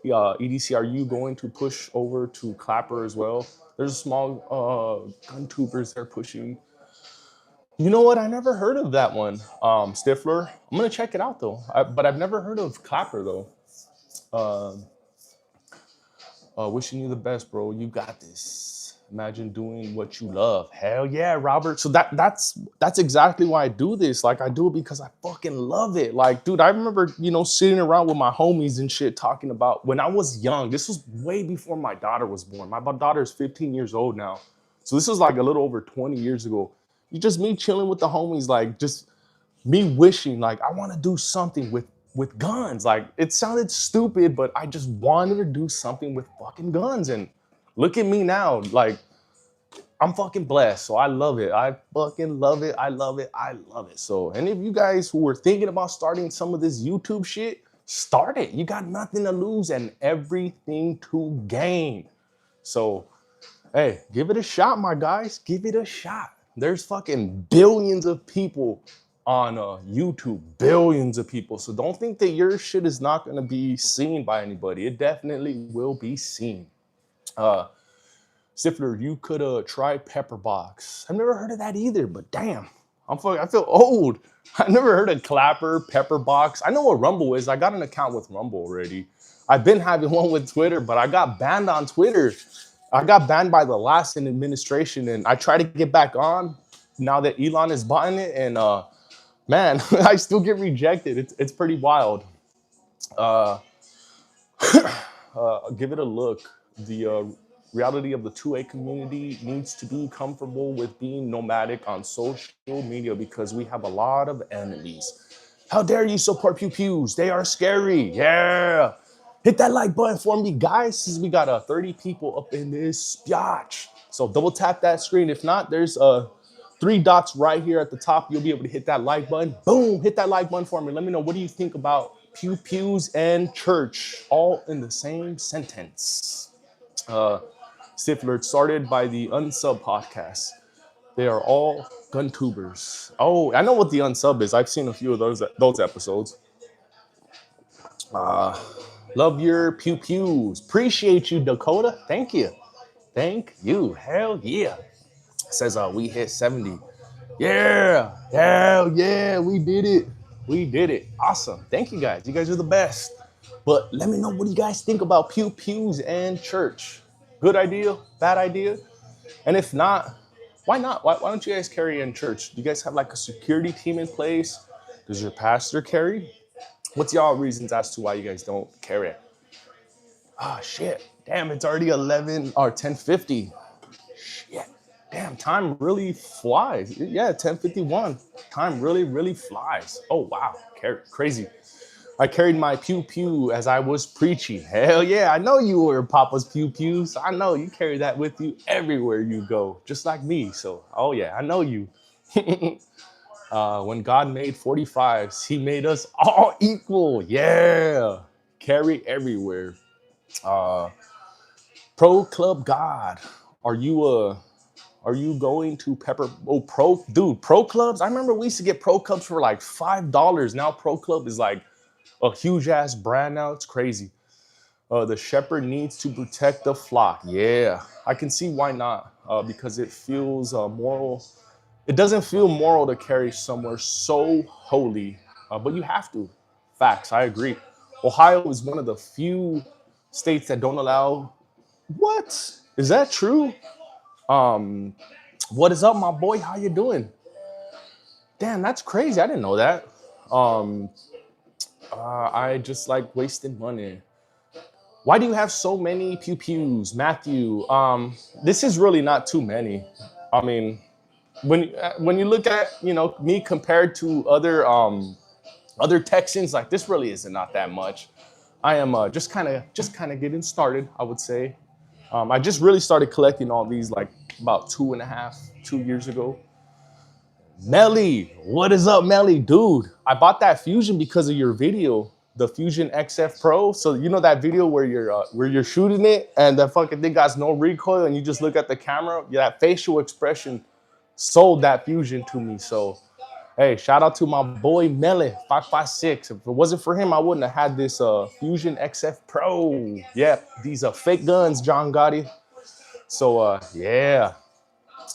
EDC, are you going to push over to Clapper as well? There's a small gun tubers they're pushing. You know what? I never heard of that one. Stifler. I'm gonna check it out though. But I've never heard of Clapper though. Uh, Wishing you the best, bro. You got this. Imagine doing what you love. Hell yeah, Robert. So that's exactly why I do this. Like I do it because I fucking love it. Like, dude, I remember, sitting around with my homies and shit talking about when I was young. This was way before my daughter was born. My daughter is 15 years old now. So this was like a little over 20 years ago. You just me chilling with the homies, like just me wishing like I want to do something with guns. Like it sounded stupid, but I just wanted to do something with fucking guns. And look at me now. Like I'm fucking blessed. So I love it. I fucking love it. I love it. I love it. So any of you guys who were thinking about starting some of this YouTube shit, start it. You got nothing to lose and everything to gain. So hey, give it a shot, my guys. Give it a shot. There's fucking billions of people on YouTube, billions of people. So don't think that your shit is not going to be seen by anybody. It definitely will be seen. Stifler, you could try Pepperbox. I've never heard of that either, but damn, I feel old. I never heard of Clapper, Pepperbox. I know what Rumble is. I got an account with Rumble already. I've been having one with Twitter, but I got banned on Twitter. I got banned by the last administration, and I try to get back on now that Elon is buying it, and man, I still get rejected. It's pretty wild. Uh, Give it a look. The reality of the 2A community needs to be comfortable with being nomadic on social media because we have a lot of enemies. How dare you support pew pews? They are scary. Yeah. Hit that like button for me, guys, since we got 30 people up in this biatch. So double tap that screen. If not, there's 3 dots right here at the top. You'll be able to hit that like button. Boom, hit that like button for me. Let me know, what do you think about pew pews and church all in the same sentence? Stifler, started by the Unsub podcast. They are all gun tubers. Oh, I know what the Unsub is. I've seen a few of those episodes. Love your pew pews. Appreciate you, Dakota. Thank you. Thank you. Hell yeah. Says we hit 70. Yeah. Hell yeah. We did it. We did it. Awesome. Thank you guys. You guys are the best. But let me know, what do you guys think about pew pews and church? Good idea? Bad idea? And if not, why not? Why don't you guys carry in church? Do you guys have like a security team in place? Does your pastor carry? What's y'all reasons as to why you guys don't carry it? Ah, shit. Damn, it's already 11 or 10:50. Shit. Damn, time really flies. Yeah, 10:51. Time really, really flies. Oh, wow. Crazy. I carried my pew pew as I was preaching. Hell yeah, I know you were Papa's pew pews. I know you carry that with you everywhere you go, just like me. So, oh yeah, I know you. When God made 45s, he made us all equal. Yeah. Carry everywhere. Pro Club God. Are you Are you going to Pepper? Oh, Pro, dude, Pro Clubs. I remember we used to get Pro Clubs for like $5. Now Pro Club is like a huge ass brand now. It's crazy. The shepherd needs to protect the flock. Yeah, I can see why not. Because it feels moral. It doesn't feel moral to carry somewhere so holy, but you have to. Facts. I agree. Ohio is one of the few states that don't allow. What is that true? Um, what is up, my boy? How you doing? Damn, that's crazy. I didn't know that. Um, I just like wasting money. Why do you have so many pew pews, Matthew? This is really not too many. I mean, when you look at me compared to other Texans, like this really isn't not that much. I am just kind of getting started, I would say. I just really started collecting all these like about 2.5, 2 years ago. Melly, what is up, Melly? Dude, I bought that Fusion because of your video, the Fusion XF Pro. So you know that video where you're shooting it and the fucking thing got no recoil and you just look at the camera. Yeah, that facial expression sold that Fusion to me. So hey, shout out to my boy Melly 556. If it wasn't for him, I wouldn't have had this Fusion XF Pro. Yeah, these are fake guns, John Gotti. So yeah.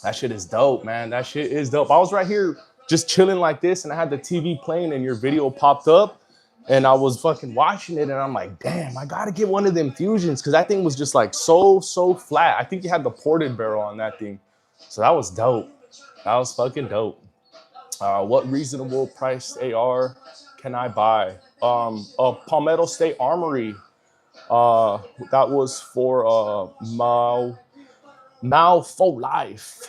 That shit is dope, man. That shit is dope. I was right here just chilling like this, and I had the TV playing, and your video popped up, and I was fucking watching it, and I'm like, damn, I gotta get one of them Fusions, because that thing was just like so flat. I think you had the ported barrel on that thing. So that was dope. That was fucking dope. What reasonable priced AR can I buy? A Palmetto State Armory. That was for Mal for life.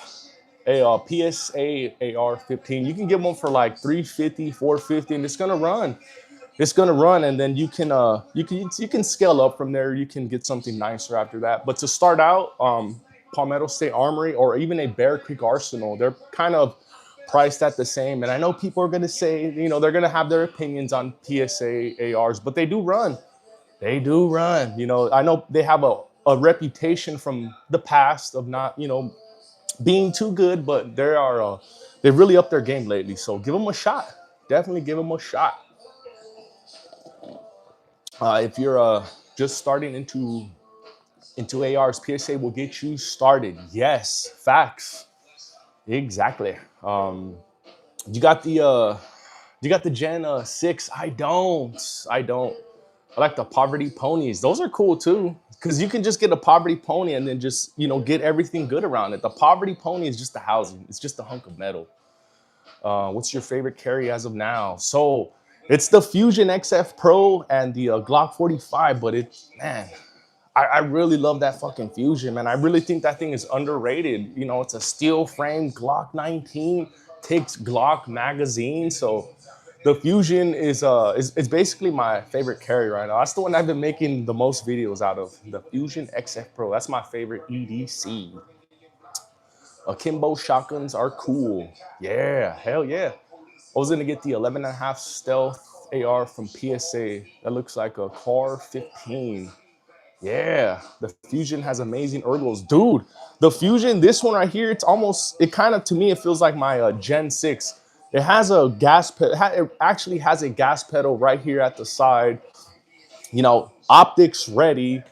A PSA AR-15. You can get one for like 350, 450, and it's gonna run. It's gonna run, and then you can scale up from there. You can get something nicer after that. But to start out, Palmetto State Armory or even a Bear Creek Arsenal, they're kind of priced at the same. And I know people are gonna say, they're gonna have their opinions on PSA ARs, but they do run. They do run. I know they have a reputation from the past of not, being too good, but they really upped their game lately. So give them a shot. Definitely give them a shot. If you're just starting into ARs, PSA will get you started. Yes, facts. Exactly. You got the Gen 6. I don't. I like the Poverty Ponies. Those are cool too, because you can just get a Poverty Pony and then just get everything good around it. The Poverty Pony is just the housing. It's just a hunk of metal. What's your favorite carry as of now? So it's the Fusion XF Pro and the Glock 45, but I really love that fucking Fusion, man. I really think that thing is underrated. It's a steel frame Glock 19, takes Glock magazine. So the Fusion is basically my favorite carry right now. That's the one I've been making the most videos out of. The Fusion XF Pro. That's my favorite EDC. Akimbo shotguns are cool. Yeah, hell yeah. I was gonna get the 11.5 Stealth AR from PSA. That looks like a Car 15. Yeah, the Fusion has amazing ergos. Dude, the Fusion, this one right here, it kind of, to me, it feels like my Gen 6. It has a gas pedal. It actually has a gas pedal right here at the side. Optics ready.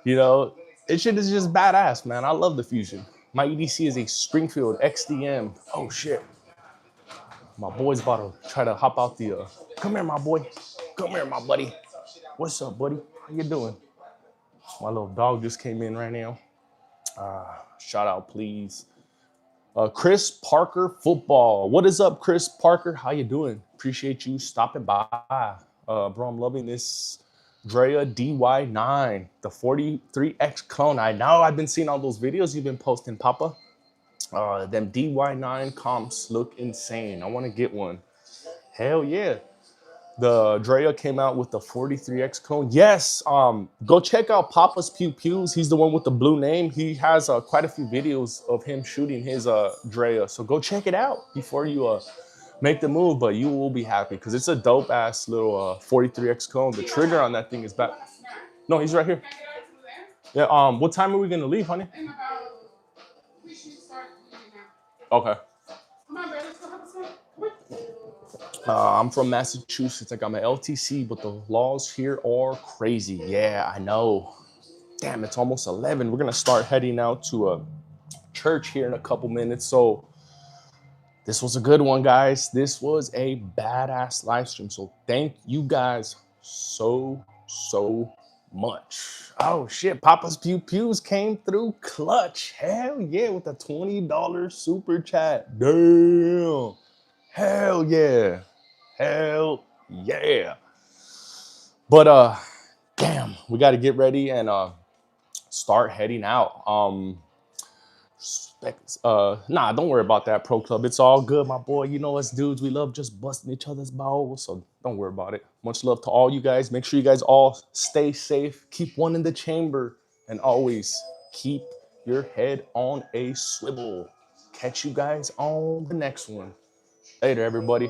It shit is just badass, man. I love the Fusion. My EDC is a Springfield XDM. Oh, shit. My boy's about to try to hop out the... Come here, my boy. Come here, my buddy. What's up, buddy? How you doing? My little dog just came in right now. Shout out, please. Chris Parker Football. What is up, Chris Parker? How you doing? Appreciate you stopping by. Bro, I'm loving this Drea DY9, the 43X clone. I know I've been seeing all those videos you've been posting, Papa. Them DY9 comps look insane. I want to get one. Hell yeah. The Drea came out with the 43X clone. Yes, go check out Papa's Pew Pews. He's the one with the blue name. He has quite a few videos of him shooting his Drea. So go check it out before you make the move. But you will be happy because it's a dope ass little 43X clone. The trigger on that thing is back. No, he's right here. Yeah. What time are we gonna leave, honey? Okay. I'm from Massachusetts. I got my LTC, but the laws here are crazy. Yeah, I know. Damn, it's almost 11. We're gonna start heading out to a church here in a couple minutes. So this was a good one, guys. This was a badass live stream. So thank you guys so much. Oh shit, Papa's Pew Pews came through clutch. Hell yeah, with a $20 super chat. Damn. Hell yeah. Hell yeah. But damn, we got to get ready and start heading out. Nah, don't worry about that, Pro Club. It's all good, my boy. You know us dudes, we love just busting each other's balls, so don't worry about it. Much love to all you guys. Make sure you guys all stay safe, keep one in the chamber, and always keep your head on a swivel. Catch you guys on the next one. Later, everybody.